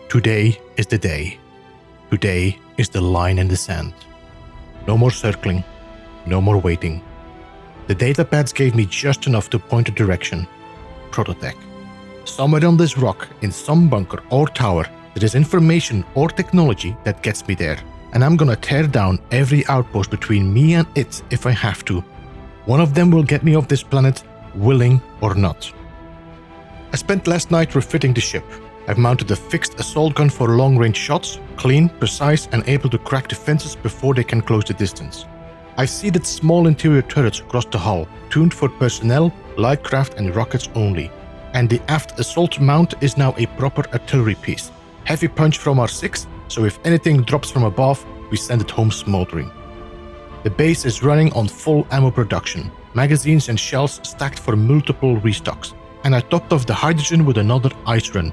Today is the day. Today is the line in the sand. No more circling, no more waiting. The data pads gave me just enough to point a direction. Prototech. Somewhere on this rock, in some bunker or tower, there is information or technology that gets me there. And I'm gonna tear down every outpost between me and it if I have to. One of them will get me off this planet, willing or not. I spent last night refitting the ship. I've mounted a fixed assault gun for long-range shots, clean, precise, and able to crack defenses before they can close the distance. I've seeded small interior turrets across the hull, tuned for personnel, light craft, and rockets only. And the aft assault mount is now a proper artillery piece. Heavy punch from our 6, so if anything drops from above, we send it home smoldering. The base is running on full ammo production, magazines and shells stacked for multiple restocks, and I topped off the hydrogen with another ice run.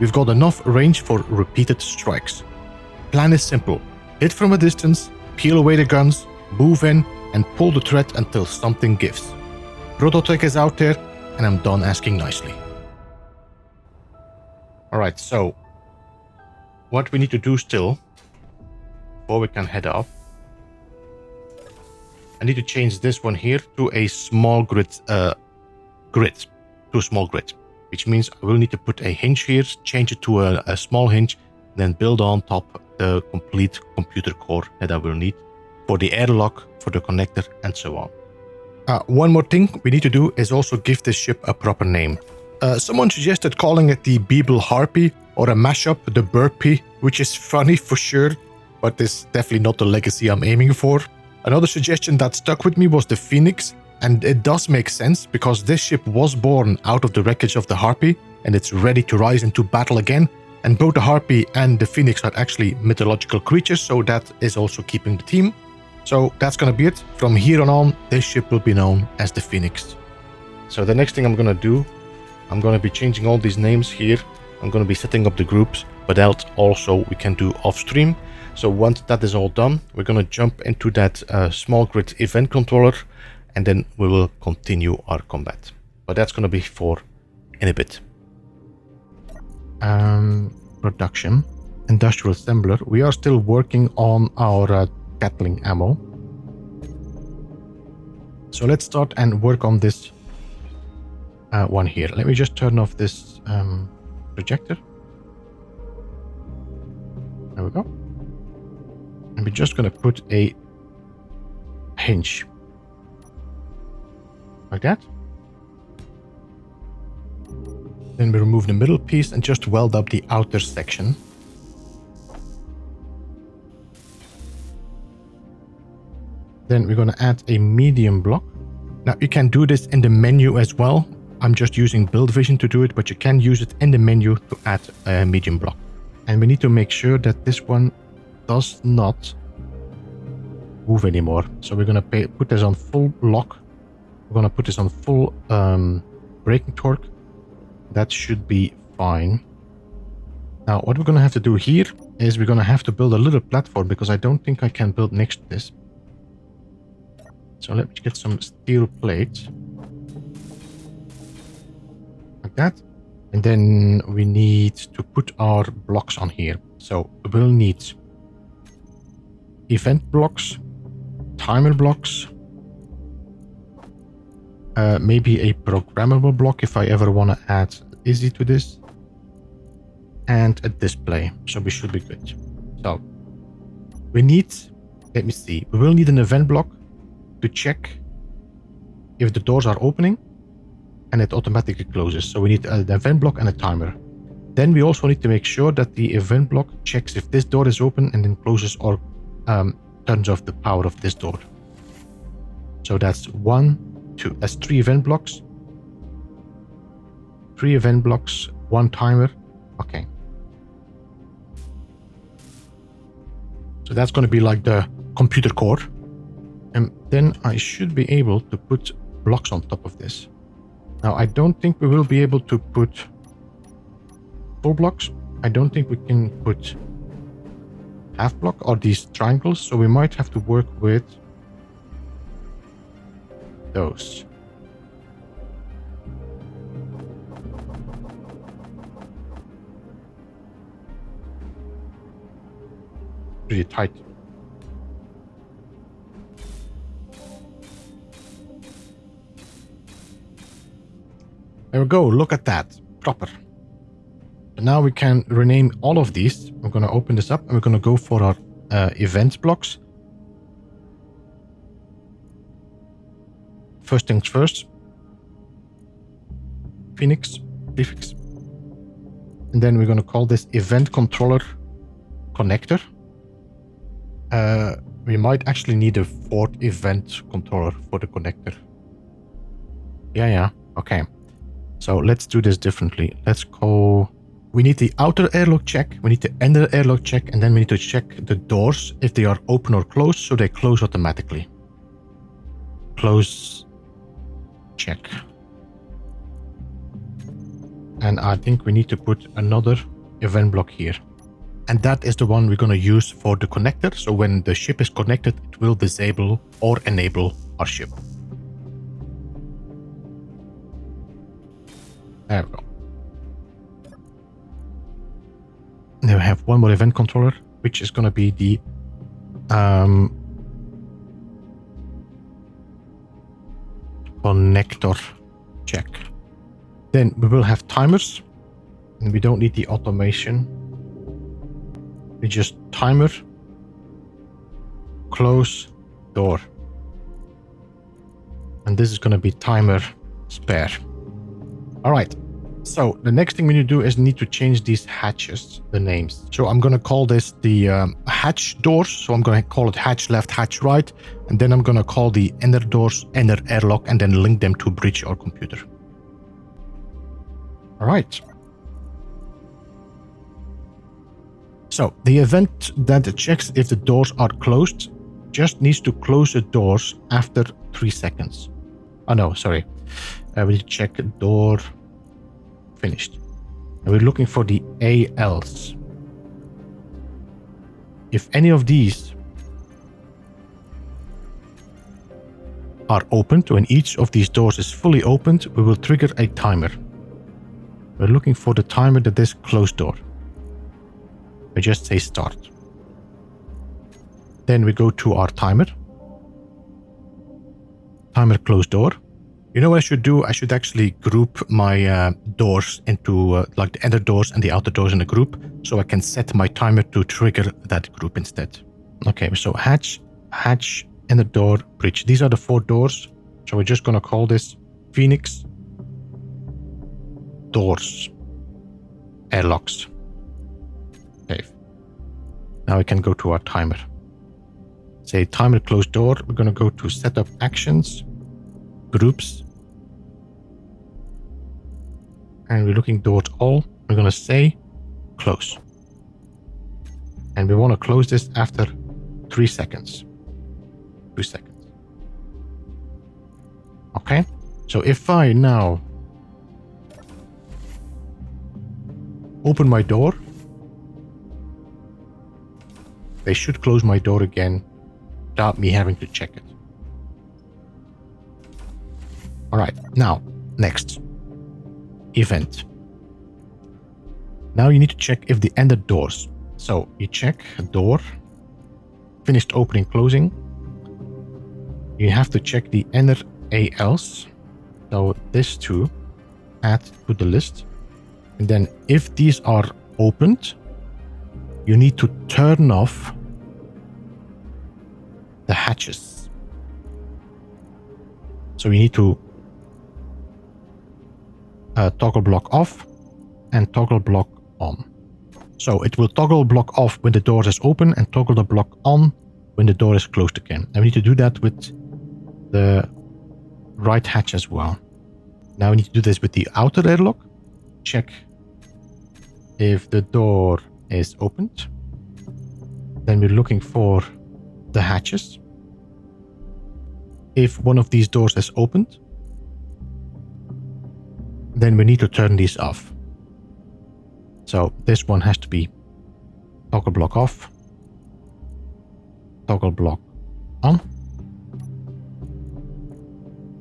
We've got enough range for repeated strikes. Plan is simple: hit from a distance, peel away the guns, move in, and pull the thread until something gives. Prototech is out there, and I'm done asking nicely. Alright, so what we need to do still, before we can head off, I need to change this one here to a small grid, which means I will need to put a hinge here, change it to a small hinge, then build on top the complete computer core that I will need for the airlock, for the connector, and so on. One more thing we need to do is also give this ship a proper name. Someone suggested calling it the Beeble Harpy or a mashup, the Burpee, which is funny for sure, but is definitely not the legacy I'm aiming for. Another suggestion that stuck with me was the Phoenix, and it does make sense because this ship was born out of the wreckage of the Harpy and it's ready to rise into battle again, and both the Harpy and the Phoenix are actually mythological creatures, so that is also keeping the theme. So that's gonna be it. From here on, this ship will be known as the Phoenix. So the next thing I'm gonna do, I'm gonna be changing all these names here. I'm gonna be setting up the groups, but that also we can do off stream. So once that is all done, we're gonna jump into that small grid event controller, and then we will continue our combat. But that's gonna be for in a bit. Production, industrial assembler. We are still working on our Gatling ammo. So let's start and work on this one here. Let me just turn off this projector. There we go. And we're just gonna put a hinge like that. Then we remove the middle piece and just weld up the outer section. Then we're gonna add a medium block. Now you can do this in the menu as well. I'm just using Build Vision to do it, but you can use it in the menu to add a medium block. And we need to make sure that this one does not move anymore. So we're gonna put this on full lock. We're gonna put this on full braking torque. That should be fine. Now what we're gonna have to do here is we're gonna have to build a little platform because I don't think I can build next to this. So let me get some steel plates. Like that. And then we need to put our blocks on here. So we'll need event blocks, timer blocks, maybe a programmable block if I ever want to add Izzy to this, and a display. So we should be good. So we need, let me see, we will need an event block to check if the doors are opening and it automatically closes. So we need an event block and a timer. Then we also need to make sure that the event block checks if this door is open and then closes or turns off the power of this door. So that's 1, 2, that's 3 event blocks. 3 event blocks, 1 timer. Okay. So that's going to be like the computer core. And then I should be able to put blocks on top of this. Now, I don't think we will be able to put full blocks. I don't think we can put half block or these triangles. So we might have to work with those. pretty tight. There we go. Look at that. Proper. So now we can rename all of these. I'm going to open this up and we're going to go for our event blocks. First things first. Phoenix prefix. And then we're going to call this event controller connector. We might actually need a fourth event controller for the connector. Yeah. Okay. So let's do this differently. Let's go... We need the outer airlock check, we need the inner airlock check, and then we need to check the doors if they are open or closed, so they close automatically. Close check. And I think we need to put another event block here. And that is the one we're going to use for the connector. So when the ship is connected, it will disable or enable our ship. There we go. Now we have one more event controller, which is going to be the connector check. Then we will have timers, and we don't need the automation. We just timer, close door. And this is going to be timer spare. All right. So the next thing we need to do is need to change these hatches, the names. So I'm going to call this the hatch doors. So I'm going to call it hatch left, hatch right. And then I'm going to call the inner doors, inner airlock, and then link them to bridge or computer. All right. So the event that checks if the doors are closed just needs to close the doors after 3 seconds. Oh no, sorry. We check door finished. And we're looking for the ALs. If any of these are opened, when each of these doors is fully opened, we will trigger a timer. We're looking for the timer that is closed door. We just say start. Then we go to our timer. Timer closed door. You know what I should do? I should actually group my doors into like the inner doors and the outer doors in a group, so I can set my timer to trigger that group instead. Okay, so hatch, inner door, bridge. These are the 4 doors. So we're just going to call this Phoenix doors, airlocks. Okay. Now we can go to our timer. Say timer closed door. We're going to go to setup actions, groups. And we're looking doors all. We're going to say close. And we want to close this after 3 seconds. 3 seconds. Okay. So if I now open my door, they should close my door again without me having to check it. All right. Now, next. Event. Now you need to check if the inner doors. So you check door, finished opening, closing. You have to check the inner ALs. So this too, add to the list. And then if these are opened, you need to turn off the hatches. So you need to toggle block off and toggle block on. So it will toggle block off when the door is open and toggle the block on when the door is closed again. And we need to do that with the right hatch as well. Now we need to do this with the outer airlock. Check if the door is opened. Then we're looking for the hatches. If one of these doors is opened, then we need to turn these off. So this one has to be toggle block off, toggle block on,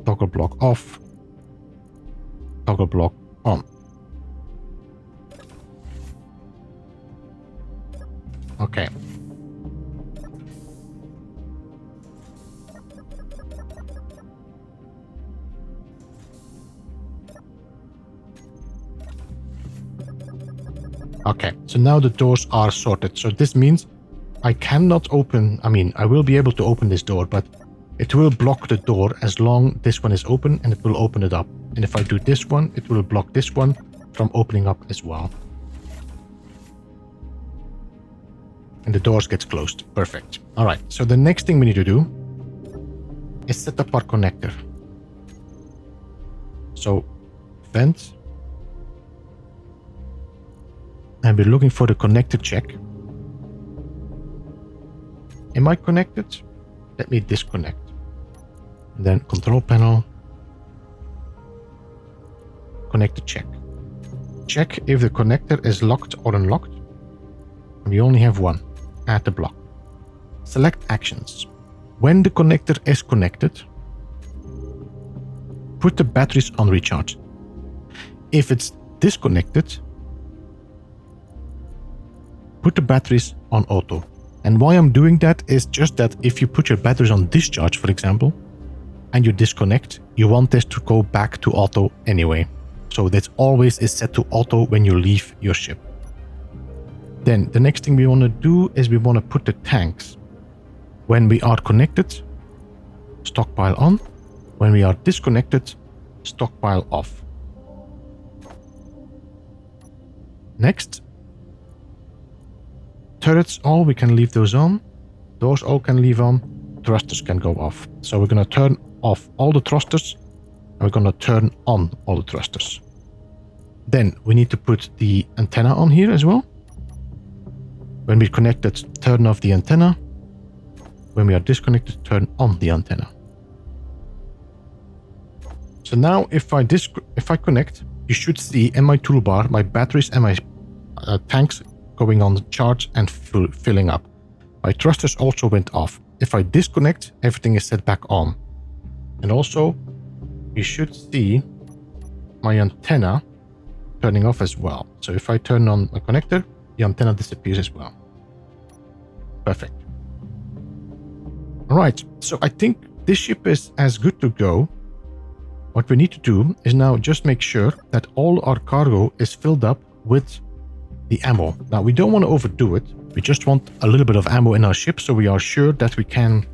toggle block off, toggle block on. Okay. Okay, so now the doors are sorted. So this means I cannot open, I mean, I will be able to open this door, but it will block the door as long this one is open, and it will open it up. And if I do this one, it will block this one from opening up as well. And the doors gets closed. Perfect. All right, so the next thing we need to do is set up our connector. So, vent. And we're looking for the connector check. Am I connected? Let me disconnect. And then control panel. Connector check. Check if the connector is locked or unlocked. We only have one. Add the block. Select actions. When the connector is connected, put the batteries on recharge. If it's disconnected, put the batteries on auto. And why I'm doing that is just that if you put your batteries on discharge, for example, and you disconnect, you want this to go back to auto anyway. So that always is set to auto when you leave your ship. Then the next thing we want to do is we want to put the tanks. When we are connected, stockpile on. When we are disconnected, stockpile off. Next. Turrets all, we can leave those on. Doors all can leave on. Thrusters can go off. So we're going to turn off all the thrusters. And we're going to turn on all the thrusters. Then we need to put the antenna on here as well. When we're connected, turn off the antenna. When we are disconnected, turn on the antenna. So now if I connect, you should see in my toolbar my batteries and my tanks going on charge and filling up. My thrusters also went off. If I disconnect, everything is set back on. And also, you should see my antenna turning off as well. So if I turn on my connector, the antenna disappears as well. Perfect. All right, so I think this ship is as good to go. What we need to do is now just make sure that all our cargo is filled up with the ammo. Now, we don't want to overdo it. We just want a little bit of ammo in our ship so we are sure that we can,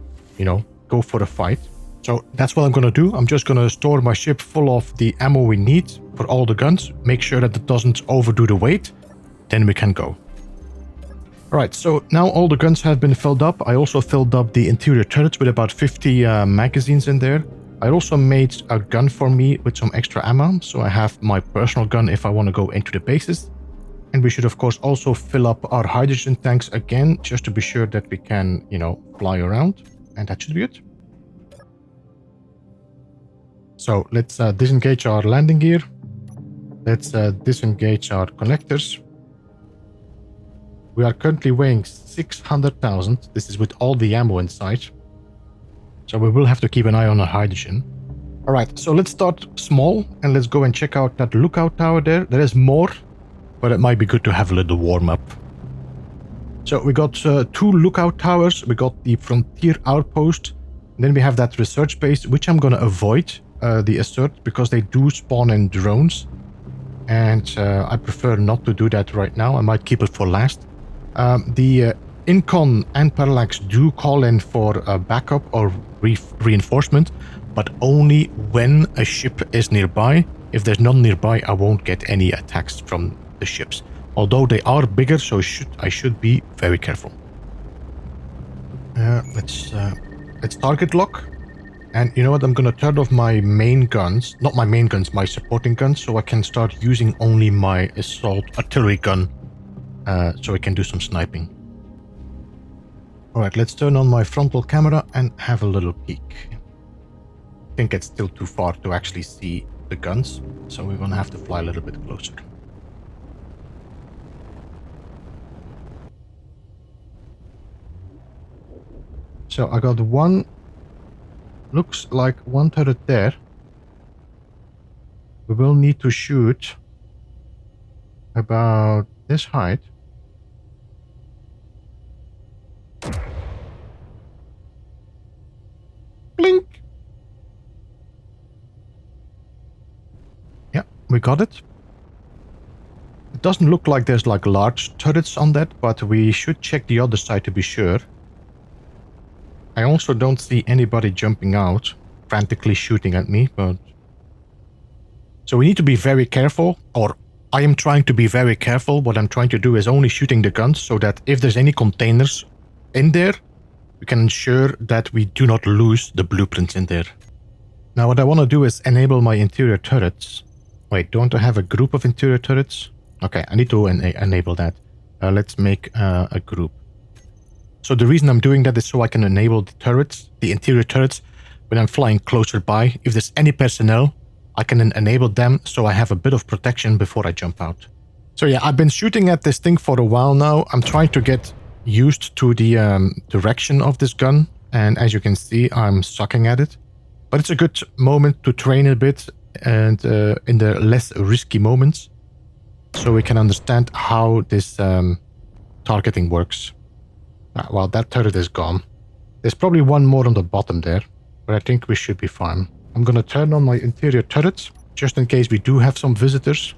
go for a fight. So that's what I'm going to do. I'm just going to store my ship full of the ammo we need for all the guns. Make sure that it doesn't overdo the weight. Then we can go. Alright, so now all the guns have been filled up. I also filled up the interior turrets with about 50 magazines in there. I also made a gun for me with some extra ammo. So I have my personal gun if I want to go into the bases. And we should of course also fill up our hydrogen tanks again, just to be sure that we can, fly around. And that should be it. So let's disengage our landing gear. Let's disengage our connectors. We are currently weighing 600,000. This is with all the ammo inside. So we will have to keep an eye on our hydrogen. All right, so let's start small and let's go and check out that lookout tower there. There is more, but it might be good to have a little warm up. So we got 2 lookout towers. We got the frontier outpost. Then we have that research base, which I'm going to avoid the assert because they do spawn in drones. And I prefer not to do that right now. I might keep it for last. The Incon and Parallax do call in for backup or reinforcement, but only when a ship is nearby. If there's none nearby, I won't get any attacks from the ships. Although they are bigger, so I should be very careful. Let's target lock. And you know what? I'm going to turn off my main guns. Not my main guns, my supporting guns, so I can start using only my assault artillery gun. So I can do some sniping. Alright, let's turn on my frontal camera and have a little peek. I think it's still too far to actually see the guns, so we're going to have to fly a little bit closer. So I got one, looks like one turret there. We will need to shoot about this height. Blink! We got it. It doesn't look like there's like large turrets on that, but we should check the other side to be sure. I also don't see anybody jumping out, frantically shooting at me, but... So we need to be very careful, or I am trying to be very careful. What I'm trying to do is only shooting the guns so that if there's any containers in there, we can ensure that we do not lose the blueprints in there. Now what I want to do is enable my interior turrets. Wait, don't I have a group of interior turrets? Okay, I need to enable that. Let's make a group. So the reason I'm doing that is so I can enable the turrets, the interior turrets, when I'm flying closer by. If there's any personnel, I can then enable them so I have a bit of protection before I jump out. So yeah, I've been shooting at this thing for a while now. I'm trying to get used to the direction of this gun. And as you can see, I'm sucking at it. But it's a good moment to train a bit and in the less risky moments. So we can understand how this targeting works. Well, that turret is gone. There's probably one more on the bottom there, but I think we should be fine. I'm gonna turn on my interior turrets, just in case we do have some visitors.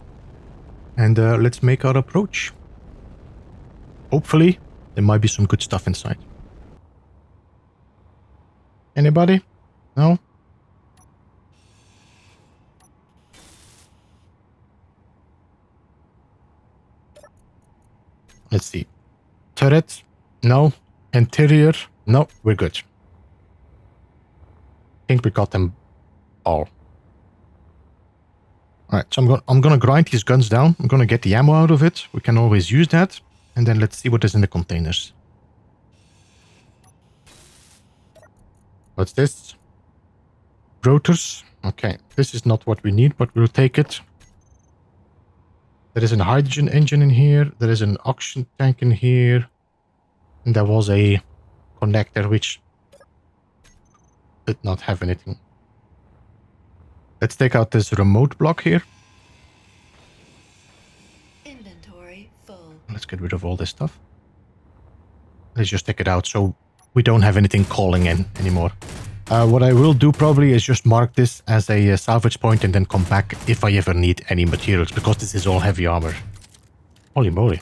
And let's make our approach. Hopefully, there might be some good stuff inside. Anybody? No? Let's see. Turret? No. Interior? No, we're good. I think we got them all. Alright, so I'm gonna grind these guns down. I'm gonna get the ammo out of it. We can always use that. And then let's see what is in the containers. What's this? Rotors. Okay, this is not what we need, but we'll take it. There is a hydrogen engine in here. There is an oxygen tank in here. And there was a connector which did not have anything. Let's take out this remote block here. Inventory full. Let's get rid of all this stuff. Let's just take it out so we don't have anything calling in anymore. What I will do probably is just mark this as a salvage point and then come back if I ever need any materials, because this is all heavy armor. Holy moly.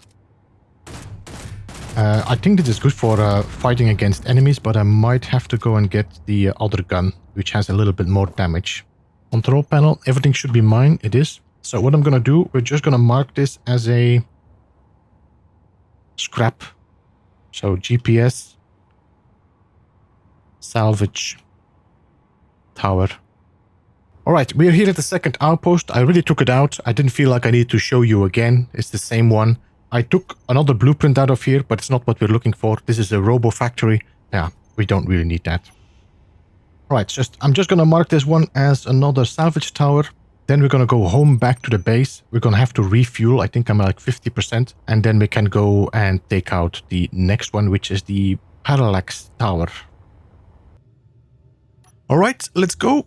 I think this is good for fighting against enemies, but I might have to go and get the other gun, which has a little bit more damage. Control panel, everything should be mine. It is. So what I'm going to do, we're just going to mark this as a scrap. So GPS, salvage, tower. Alright, we're here at the second outpost. I really took it out. I didn't feel like I needed to show you again. It's the same one. I took another blueprint out of here, but it's not what we're looking for. This is a robo factory. Yeah, we don't really need that. Alright, I'm just gonna mark this one as another salvage tower. Then we're gonna go home back to the base. We're gonna have to refuel. I think I'm like 50%. And then we can go and take out the next one, which is the Parallax tower. Alright, let's go.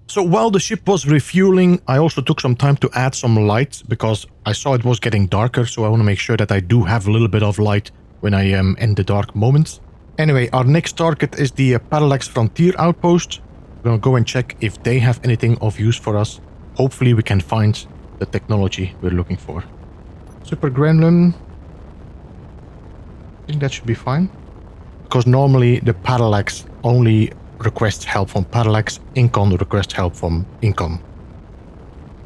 So while the ship was refueling, I also took some time to add some light because I saw it was getting darker. So I want to make sure that I do have a little bit of light when I am in the dark moments. Anyway, our next target is the Parallax Frontier Outpost. We're going to go and check if they have anything of use for us. Hopefully we can find the technology we're looking for. Super Gremlin. I think that should be fine. Because normally the Parallax only requests help from Parallax. Incon requests help from Incon.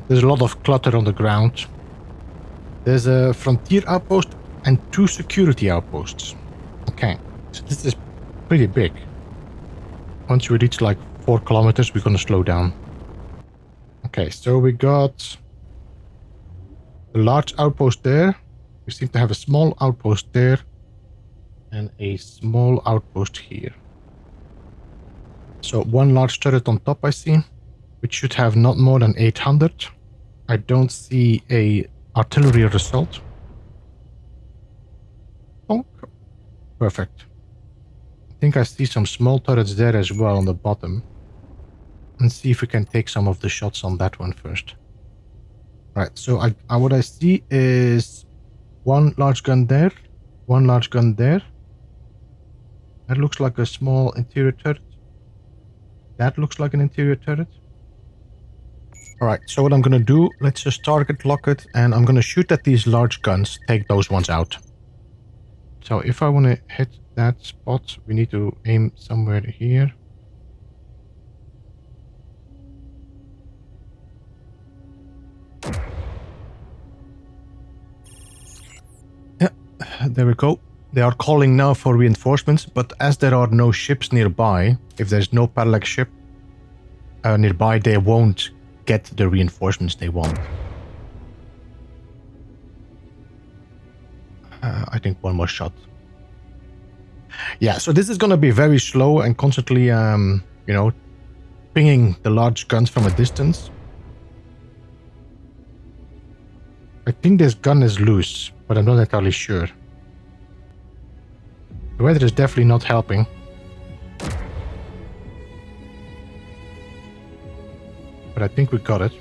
There's a lot of clutter on the ground. There's a Frontier Outpost and 2 security outposts. Okay. So this is pretty big. Once we reach like 4 kilometers, we're gonna slow down. Okay, so we got a large outpost there. We seem to have a small outpost there. And a small outpost here. So 1 large turret on top I see, which should have not more than 800. I don't see a artillery result. Oh, perfect. I think I see some small turrets there as well on the bottom. And see if we can take some of the shots on that one first. Right, so what I see is 1 large gun there, 1 large gun there. That looks like a small interior turret. That looks like an interior turret. Alright, so what I'm gonna do, let's just target lock it, and I'm gonna shoot at these large guns, take those ones out. So if I want to hit that spot, we need to aim somewhere here. Yeah, there we go. They are calling now for reinforcements, but as there are no ships nearby, if there's no Parallax ship nearby, they won't get the reinforcements they want. I think one more shot. Yeah, so this is going to be very slow and constantly, you know, pinging the large guns from a distance. I think this gun is loose, but I'm not entirely sure. The weather is definitely not helping. But I think we got it.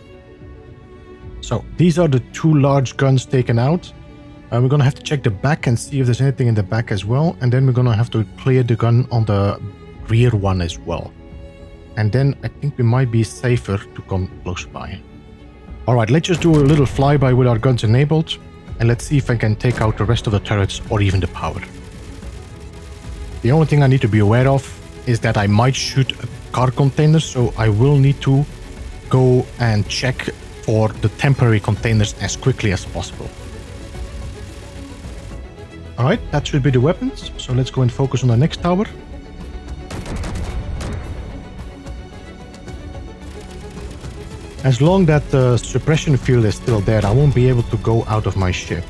So these are the two large guns taken out. We're going to have to check the back and see if there's anything in the back as well. And then we're going to have to clear the gun on the rear one as well. And then I think we might be safer to come close by. Alright, let's just do a little flyby with our guns enabled. And let's see if I can take out the rest of the turrets or even the power. The only thing I need to be aware of is that I might shoot a car container. So I will need to go and check for the temporary containers as quickly as possible. Alright, that should be the weapons. So let's go and focus on the next tower. As long as the suppression field is still there, I won't be able to go out of my ship.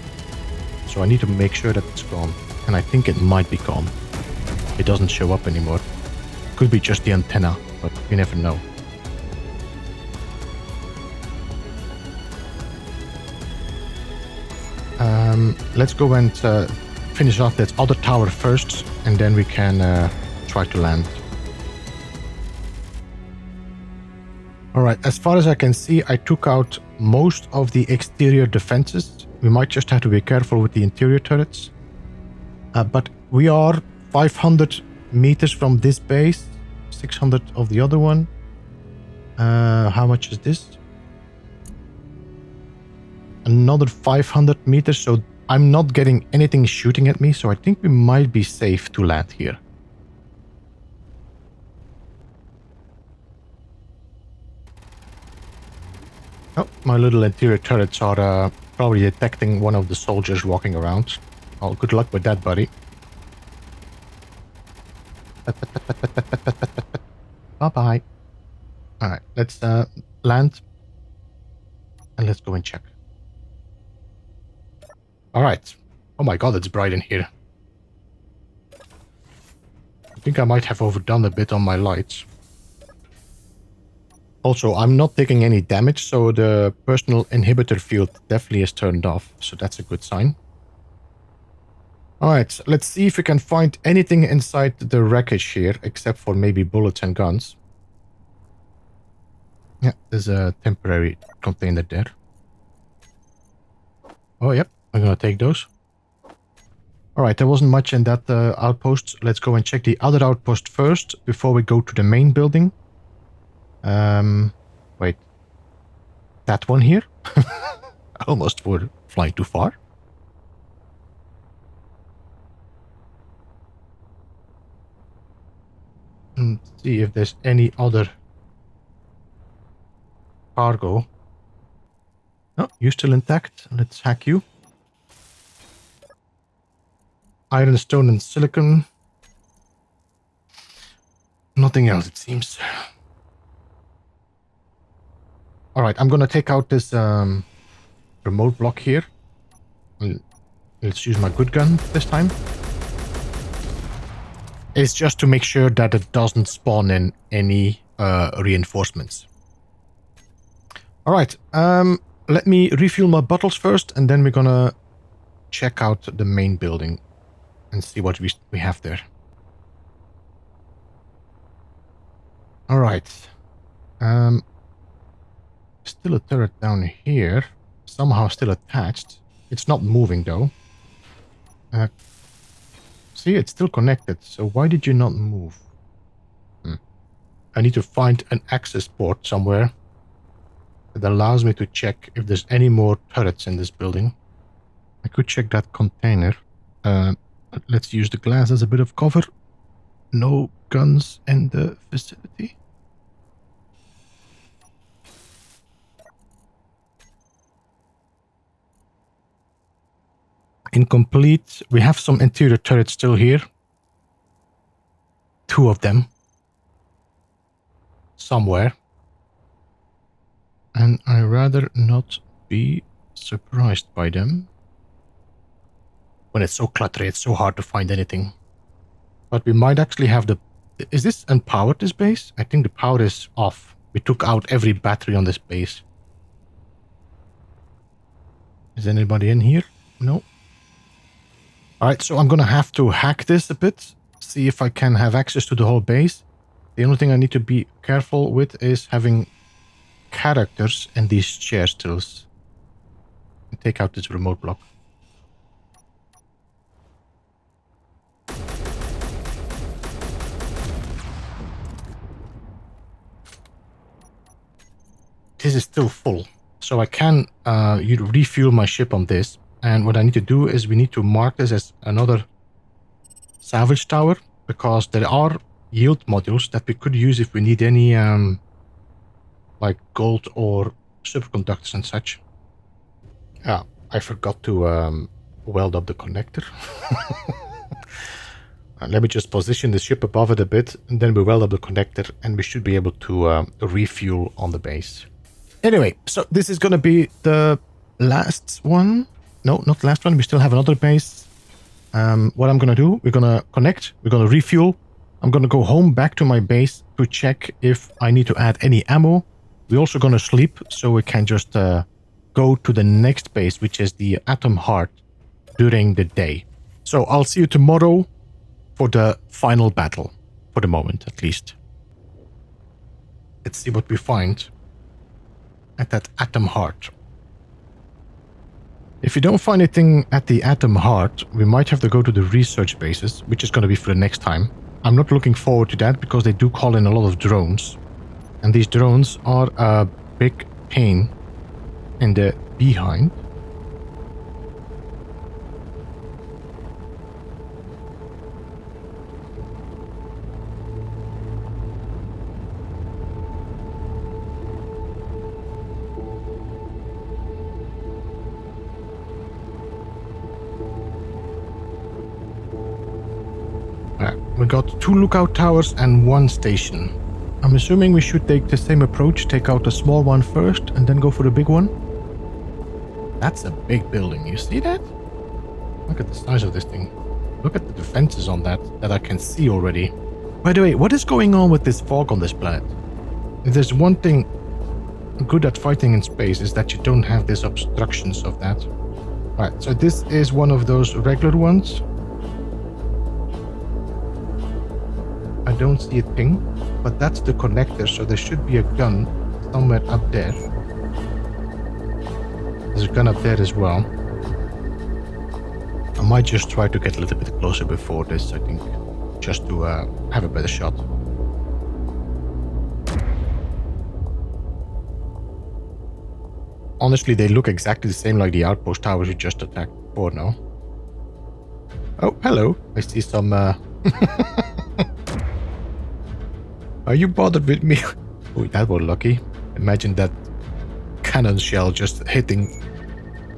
So I need to make sure that it's gone. And I think it might be gone. It doesn't show up anymore. Could be just the antenna, but you never know. Let's go and finish off that other tower first, and then we can try to land. Alright, as far as I can see, I took out most of the exterior defenses. We might just have to be careful with the interior turrets. But we are 500 meters from this base, 600 of the other one. How much is this? Another 500 meters, so I'm not getting anything shooting at me, so I think we might be safe to land here. Oh, my little interior turrets are probably detecting one of the soldiers walking around. Oh, good luck with that, buddy. Bye-bye. Alright, let's land. And let's go and check. Alright. Oh my god, it's bright in here. I think I might have overdone a bit on my lights. Also, I'm not taking any damage, so the personal inhibitor field definitely is turned off, so that's a good sign. Alright, let's see if we can find anything inside the wreckage here, except for maybe bullets and guns. Yeah, there's a temporary container there. Oh, yep, I'm gonna take those. Alright, there wasn't much in that outpost. Let's go and check the other outpost first, before we go to the main building. Wait. That one here? I almost were flying too far. Let's see if there's any other cargo. Oh, you're still intact. Let's hack you. Iron, stone, and silicon. Nothing else, it seems. Alright, I'm gonna take out this remote block here. Let's use my good gun this time. It's just to make sure that it doesn't spawn in any reinforcements. Alright, let me refuel my bottles first, and then we're gonna check out the main building and see what we have there. Alright. Still a turret down here. Somehow still attached. It's not moving though. See, it's still connected. So why did you not move? I need to find an access port somewhere. It allows me to check if there's any more turrets in this building. I could check that container. Let's use the glass as a bit of cover. No guns in the vicinity. Incomplete. We have some interior turrets still here. 2 of them. Somewhere. And I'd rather not be surprised by them. When it's so cluttery, it's so hard to find anything. But we might actually have the... Is this unpowered, this base? I think the power is off. We took out every battery on this base. Is anybody in here? No. Alright, so I'm gonna have to hack this a bit. See if I can have access to the whole base. The only thing I need to be careful with is having characters in these chair stills. Take out this remote block. This is still full, so I can refuel my ship on this. And what I need to do is we need to mark this as another salvage tower, because there are yield modules that we could use if we need any like gold or superconductors and such. Ah, I forgot to weld up the connector. Let me just position the ship above it a bit, and then we weld up the connector, and we should be able to refuel on the base. Anyway, so this is going to be the last one. No, not last one. We still have another base. What I'm going to do, we're going to connect, we're going to refuel. I'm going to go home back to my base to check if I need to add any ammo. We're also going to sleep, so we can just go to the next base, which is the Atom Heart, during the day. So I'll see you tomorrow for the final battle, for the moment at least. Let's see what we find at that Atom Heart. If we don't find anything at the Atom Heart, we might have to go to the research bases, which is going to be for the next time. I'm not looking forward to that because they do call in a lot of drones. And these drones are a big pain in the behind. We got 2 lookout towers and 1 station. I'm assuming we should take the same approach, take out the small one first and then go for the big one. That's a big building, you see that? Look at the size of this thing. Look at the defenses on that I can see already. By the way, what is going on with this fog on this planet? If there's one thing good at fighting in space is that you don't have these obstructions of that. Alright, so this is one of those regular ones. I don't see a thing, but that's the connector, so there should be a gun somewhere up there. There's a gun up there as well. I might just try to get a little bit closer before this, I think, just to have a better shot. Honestly, they look exactly the same like the outpost towers we just attacked before now. Oh, hello. I see some... Are you bothered with me? Oh, that was lucky. Imagine that cannon shell just hitting,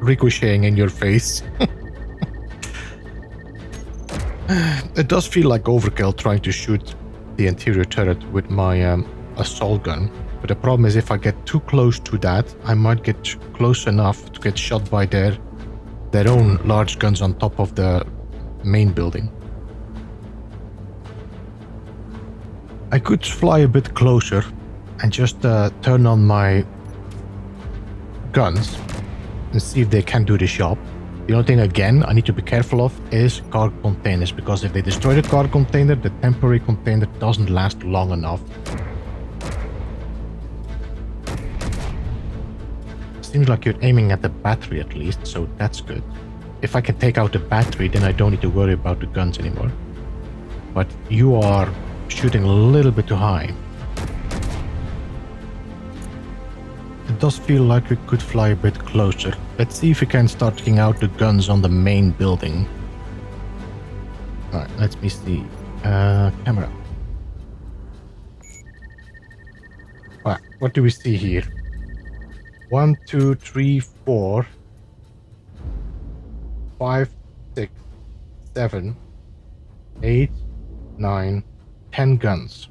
ricocheting in your face. It does feel like overkill trying to shoot the interior turret with my assault gun. But the problem is if I get too close to that, I might get close enough to get shot by their own large guns on top of the main building. I could fly a bit closer and just turn on my guns and see if they can do the job. The only thing, again, I need to be careful of is cargo containers, because if they destroy the cargo container, the temporary container doesn't last long enough. Seems like you're aiming at the battery at least, so that's good. If I can take out the battery, then I don't need to worry about the guns anymore. But you are shooting a little bit too high. It does feel like we could fly a bit closer. Let's see if we can start taking out the guns on the main building. Alright, let me see. Camera. Alright, what do we see here? 1, 2, 3, 4, 5, 6, 7, 8, 9, 10 guns.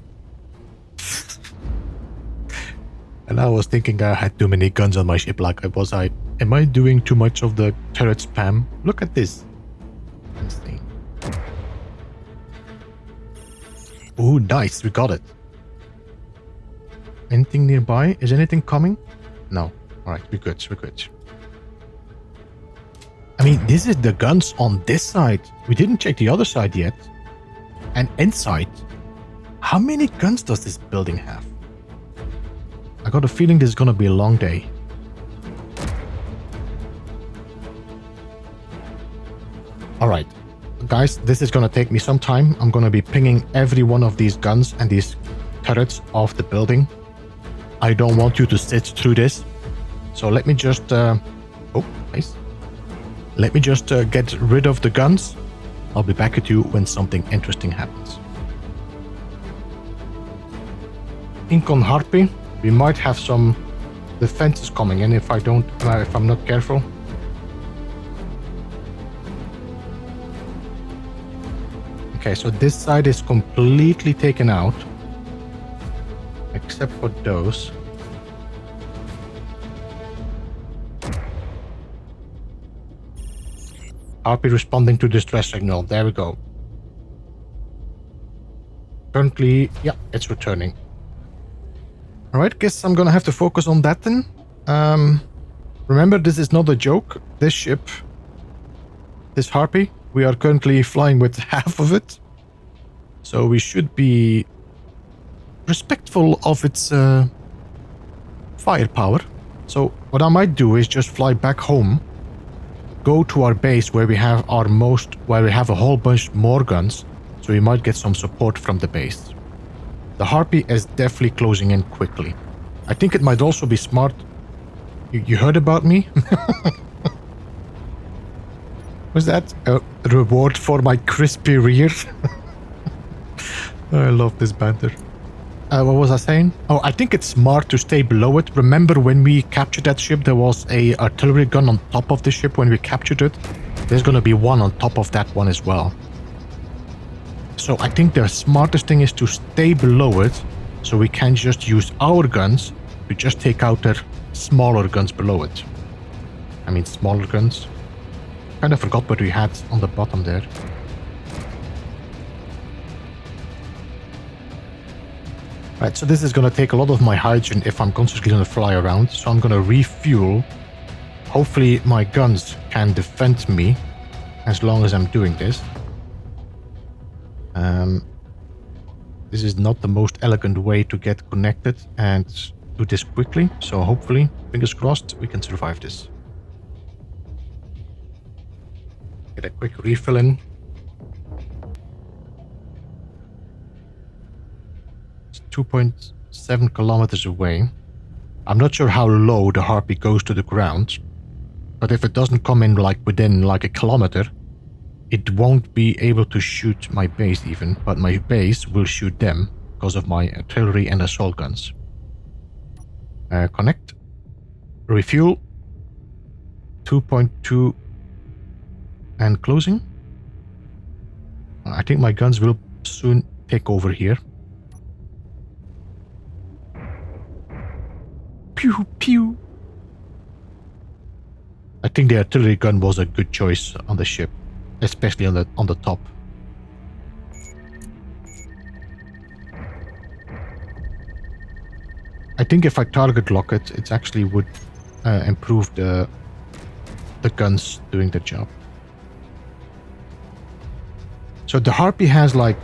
And I was thinking I had too many guns on my ship. Like, am I doing too much of the turret spam? Look at this. Insane. Oh, nice. We got it. Anything nearby? Is anything coming? No. Alright, we're good. We're good. I mean, this is the guns on this side. We didn't check the other side yet. And inside, how many guns does this building have? I got a feeling this is gonna be a long day. Alright, guys, this is gonna take me some time. I'm gonna be pinging every one of these guns and these turrets off the building. I don't want you to sit through this. So let me just... oh, nice. Let me just get rid of the guns. I'll be back at you when something interesting happens. Ink on Harpy. We might have some defenses coming in if I'm not careful. Okay, so this side is completely taken out, except for those. Harpy responding to distress signal. There we go. Currently, yeah, it's returning. Alright, guess I'm gonna have to focus on that then. Remember, this is not a joke. This ship, this Harpy, we are currently flying with half of it. So we should be respectful of its firepower. So what I might do is just fly back home, go to our base where we have a whole bunch more guns, so we might get some support from the base. The Harpy is definitely closing in quickly. I think it might also be smart. You heard about me? Was that a reward for my crispy rear? I love this banter. What was I saying? Oh, I think it's smart to stay below it. Remember when we captured that ship, there was a artillery gun on top of the ship when we captured it? There's gonna be one on top of that one as well. So I think the smartest thing is to stay below it, so we can just use our guns to just take out their smaller guns below it. I mean, smaller guns. Kind of forgot what we had on the bottom there. Right, so this is gonna take a lot of my hydrogen if I'm constantly gonna fly around, so I'm gonna refuel. Hopefully my guns can defend me as long as I'm doing this. This is not the most elegant way to get connected and do this quickly, so hopefully, fingers crossed, we can survive this. Get a quick refill in. It's 2.7 kilometers away. I'm not sure how low the Harpy goes to the ground, but if it doesn't come in within a kilometer, it won't be able to shoot my base even, but my base will shoot them because of my artillery and assault guns. Connect. Refuel. 2.2 and closing. I think my guns will soon take over here. Pew pew. I think the artillery gun was a good choice on the ship. Especially on the top. I think if I target lock it, it actually would improve the guns doing the job. So the Harpy has I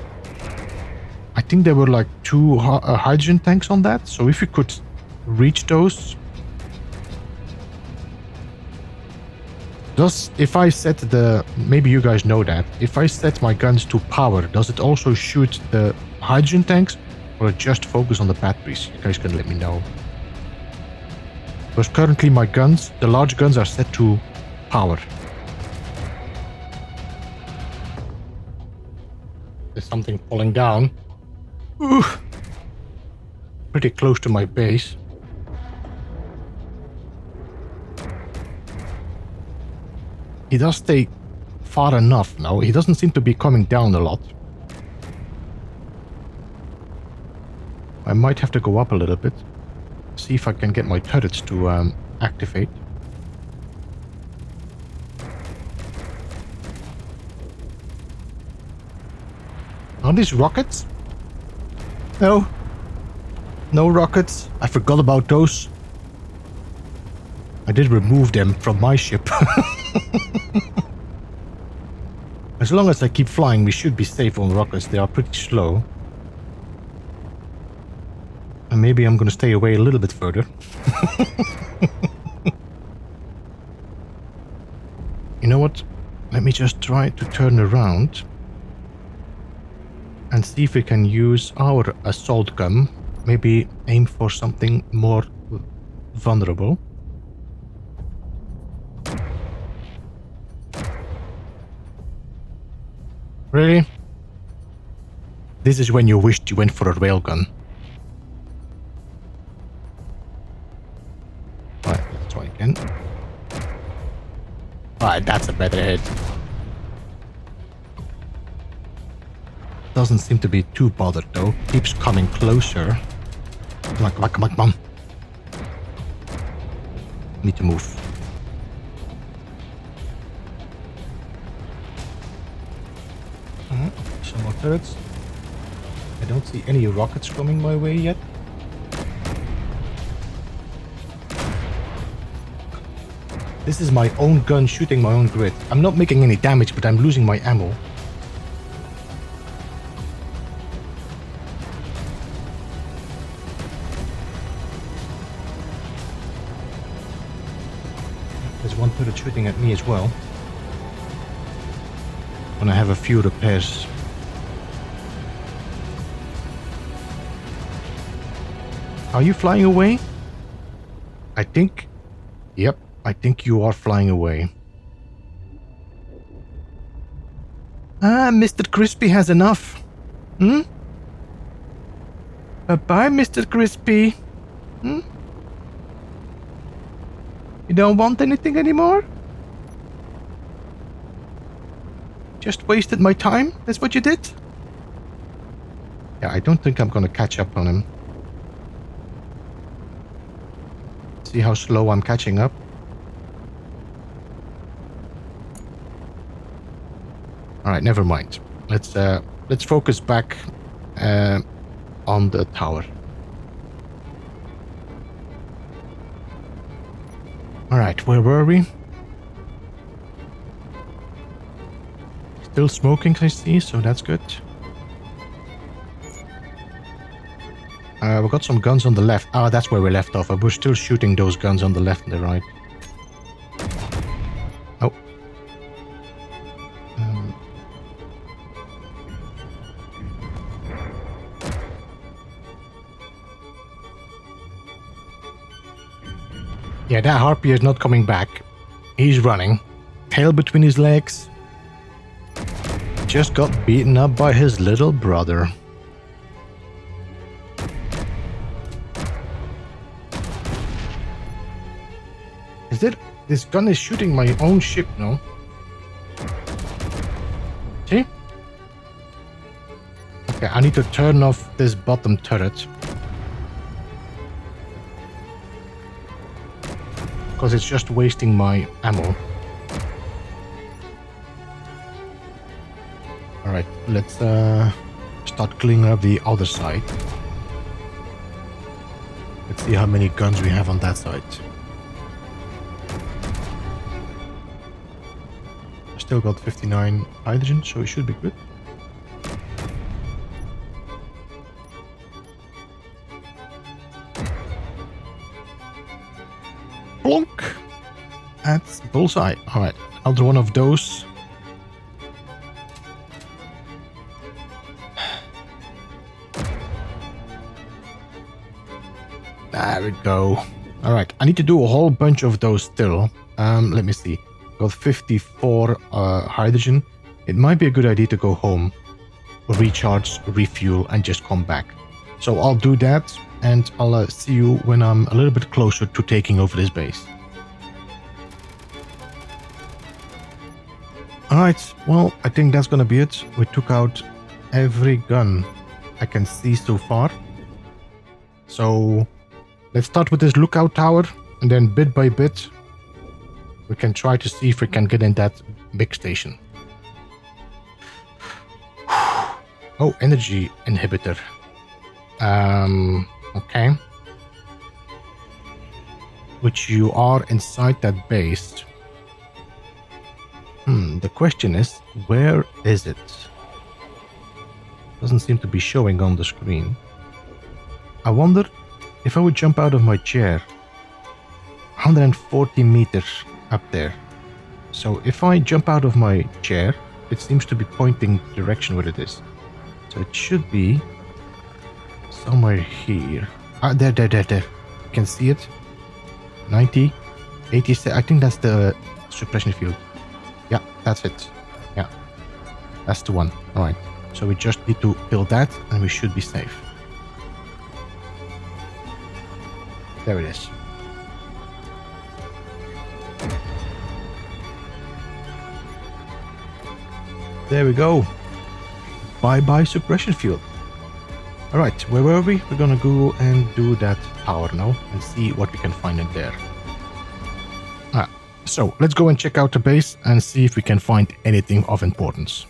think there were 2 hydrogen tanks on that. So if we could reach those. If I set maybe you guys know that, if I set my guns to power, does it also shoot the hydrogen tanks or just focus on the batteries? You guys can let me know. Because currently my guns, the large guns, are set to power. There's something falling down. Ooh. Pretty close to my base. He does stay far enough now. He doesn't seem to be coming down a lot. I might have to go up a little bit. See if I can get my turrets to activate. Are these rockets? No. No rockets. I forgot about those. I did remove them from my ship. As long as I keep flying, we should be safe on rockets. They are pretty slow. And maybe I'm gonna stay away a little bit further. You know what? Let me just try to turn around and see if we can use our assault gun. Maybe aim for something more vulnerable. Really? This is when you wished you went for a railgun. Alright, let's try again. Alright, that's a better hit. Doesn't seem to be too bothered though. Keeps coming closer. Come on, come on, come on, come on. Need to move. Some more turrets. I don't see any rockets coming my way yet. This is my own gun shooting my own grid. I'm not making any damage, but I'm losing my ammo. There's one turret shooting at me as well. When I have a few repairs. Are you flying away? I think... Yep, I think you are flying away. Ah, Mr. Crispy has enough. Hmm? Bye-bye, Mr. Crispy. Hmm? You don't want anything anymore? Just wasted my time? That's what you did? Yeah, I don't think I'm gonna catch up on him. See how slow I'm catching up? Alright, never mind. Let's focus back on the tower. Alright, where were we? Still smoking, I see, so that's good. We've got some guns on the left. Ah, that's where we left off. We're still shooting those guns on the left and the right. Oh. Yeah, that harpy is not coming back. He's running. Tail between his legs. Just got beaten up by his little brother. Is it? This gun is shooting my own ship now. See? Okay, I need to turn off this bottom turret. Because it's just wasting my ammo. Alright, let's start cleaning up the other side. Let's see how many guns we have on that side. Still got 59 hydrogen, so it should be good. Plonk! That's bullseye. Alright, another one of those. There we go. All right, I need to do a whole bunch of those still. Let me see. Got 54 hydrogen. It might be a good idea to go home, recharge, refuel, and just come back. So I'll do that, and I'll see you when I'm a little bit closer to taking over this base. Alright, well, I think that's gonna be it. We took out every gun I can see so far. So let's start with this lookout tower, and then bit by bit we can try to see if we can get in that big station. Oh, energy inhibitor. Okay. Which you are inside that base. The question is, where is it? Doesn't seem to be showing on the screen. I wonder if I would jump out of my chair. 140 meters up there. So if I jump out of my chair, it seems to be pointing the direction where it is. So it should be somewhere here. Ah, there. You can see it. 90, 87. I think that's the suppression field. Yeah, that's it. Yeah, that's the one. All right. So we just need to build that, and we should be safe. There it is. There we go. Bye-bye suppression field. All right, where were we? We're gonna go and do that tower now and see what we can find in there. So let's go and check out the base and see if we can find anything of importance.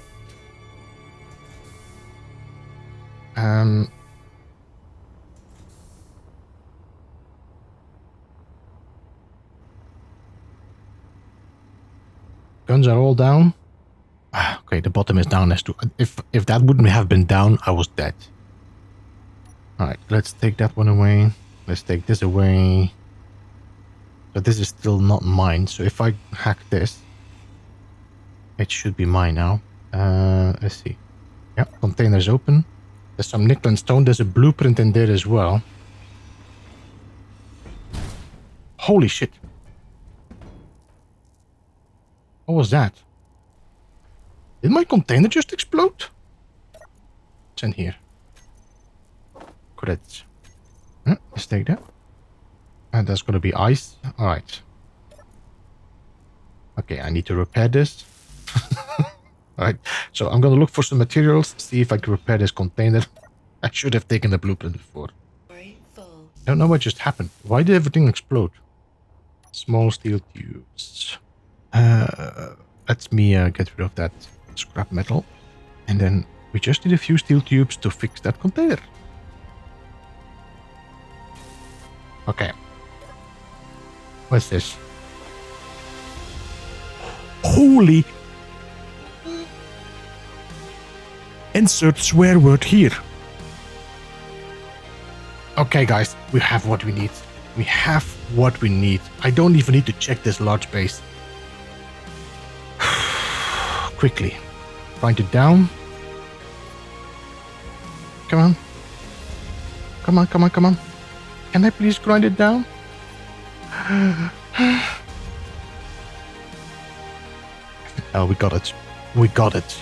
Guns are all down. Okay, the bottom is down as to if that wouldn't have been down, I was dead. All right, let's take that one away. Let's take this away. But this is still not mine. So if I hack this, it should be mine now. Let's see. Yeah, container's open. There's some nickel and stone. There's a blueprint in there as well. Holy shit. What was that? Did my container just explode? What's in here? Credits. Let's take that. And that's going to be ice. All right. Okay, I need to repair this. All right. So I'm going to look for some materials, see if I can repair this container. I should have taken the blueprint before. Full. I don't know what just happened. Why did everything explode? Small steel tubes. Let me get rid of that scrap metal. And then we just need a few steel tubes to fix that container. Okay. What's this? Holy! Insert swear word here. Okay, guys, we have what we need. We have what we need. I don't even need to check this large base. Quickly. Grind it down. Come on. Come on, come on, come on. Can I please grind it down? Oh, we got it. We got it.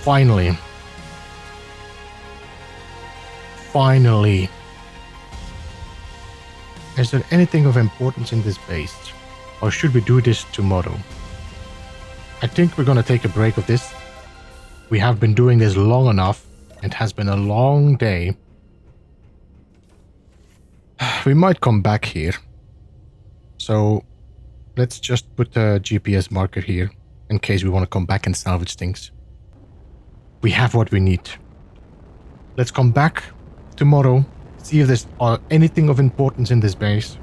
Finally. Finally. Is there anything of importance in this base? Or should we do this tomorrow? I think we're gonna take a break of this. We have been doing this long enough. It has been a long day. We might come back here. So let's just put a GPS marker here in case we want to come back and salvage things. We have what we need. Let's come back tomorrow, see if there's anything of importance in this base,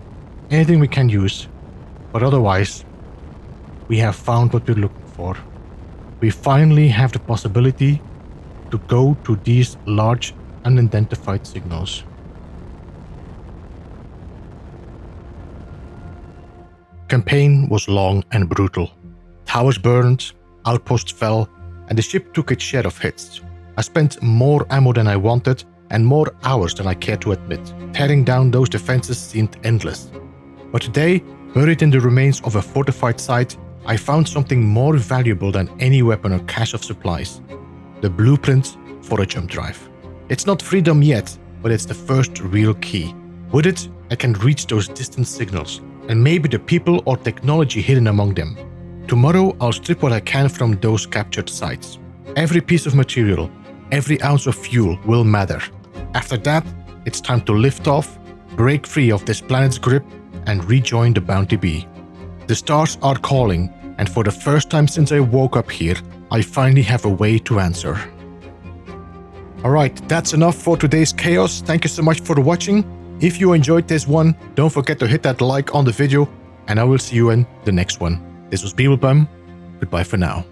anything we can use. But otherwise, we have found what we're looking for. We finally have the possibility to go to these large unidentified signals. Campaign was long and brutal. Towers burned, outposts fell, and the ship took its share of hits. I spent more ammo than I wanted and more hours than I care to admit. Tearing down those defenses seemed endless. But today, buried in the remains of a fortified site, I found something more valuable than any weapon or cache of supplies. The blueprint for a jump drive. It's not freedom yet, but it's the first real key. With it, I can reach those distant signals, and maybe the people or technology hidden among them. Tomorrow, I'll strip what I can from those captured sites. Every piece of material, every ounce of fuel will matter. After that, it's time to lift off, break free of this planet's grip, and rejoin the Bounty Bee. The stars are calling, and for the first time since I woke up here, I finally have a way to answer. Alright, that's enough for today's chaos. Thank you so much for watching. If you enjoyed this one, don't forget to hit that like on the video, and I will see you in the next one. This was Beeblebum. Goodbye for now.